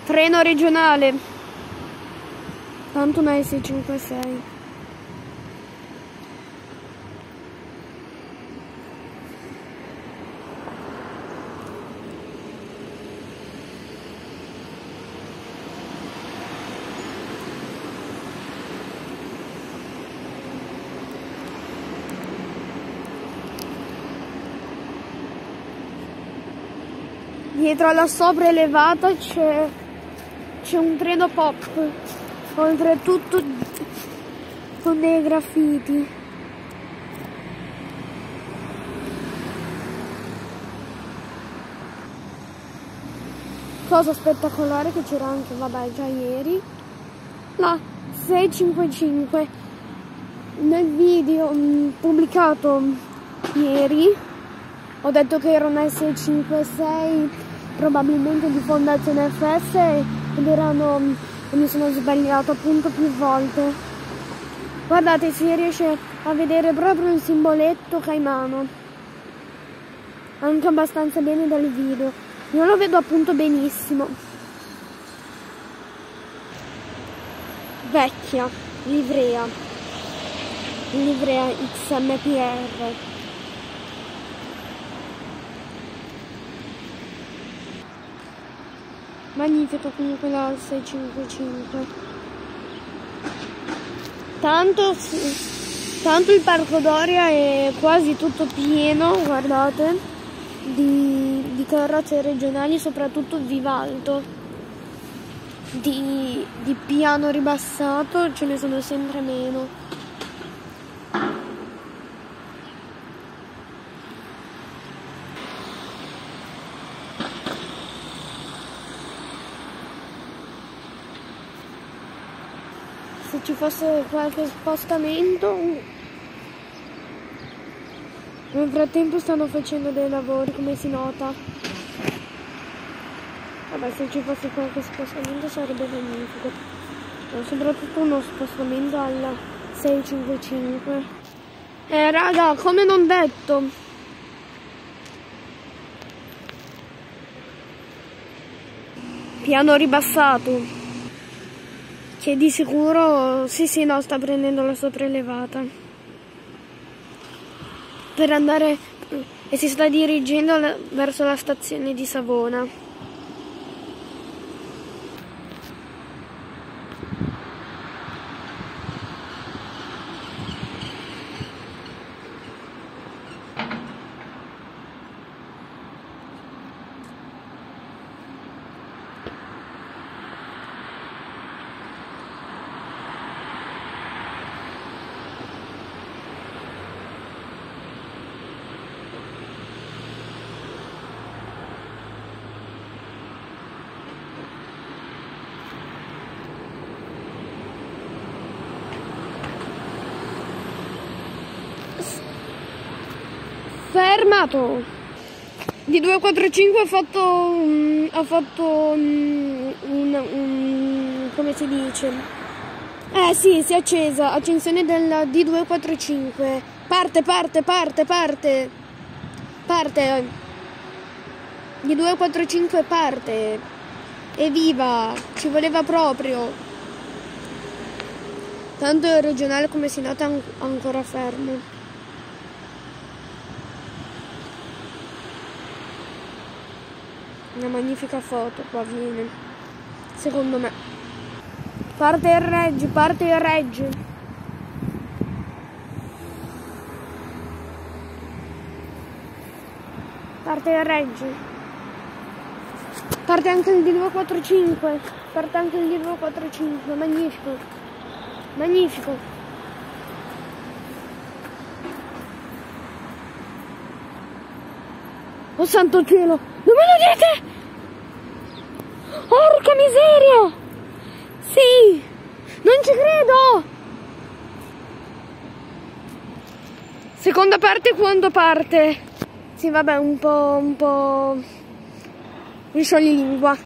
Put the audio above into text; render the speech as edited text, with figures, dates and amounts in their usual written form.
Treno regionale. Tanto una S56. Dietro alla sopraelevata c'è un treno pop, oltretutto con dei graffiti. Cosa spettacolare che c'era anche, vabbè, già ieri, la 655. Nel video pubblicato ieri ho detto che era una 656 probabilmente di Fondazione FS ed mi sono sbagliato appunto più volte. Guardate, si riesce a vedere proprio il simboletto Caimano anche abbastanza bene dal video. Io lo vedo appunto benissimo. Vecchia livrea XMPR. Magnifica comunque la 655. Tanto il Parco Doria è quasi tutto pieno, guardate, di carrozze regionali, soprattutto Vivalto. Di piano ribassato ce ne sono sempre meno. Se ci fosse qualche spostamento, nel frattempo stanno facendo dei lavori, come si nota. Vabbè, se ci fosse qualche spostamento sarebbe magnifico, ma soprattutto uno spostamento alla 655. Raga, come non detto, piano ribassato. Che di sicuro, sì, no, sta prendendo la sopraelevata per andare e si sta dirigendo verso la stazione di Savona. Fermato! Di 245 ha fatto come si dice? Sì, si è accesa. Accensione della D245. Parte. D245 parte. Evviva! Ci voleva proprio. Tanto il regionale, come si nota, ancora fermo. Una magnifica foto qua viene, secondo me. Parte il Reg. Parte il Reg. Parte anche il D245. Magnifico. Oh santo cielo, non me lo dite? Porca miseria! Sì, non ci credo! Seconda parte quando parte? Sì, vabbè, un po' un scioglilingua.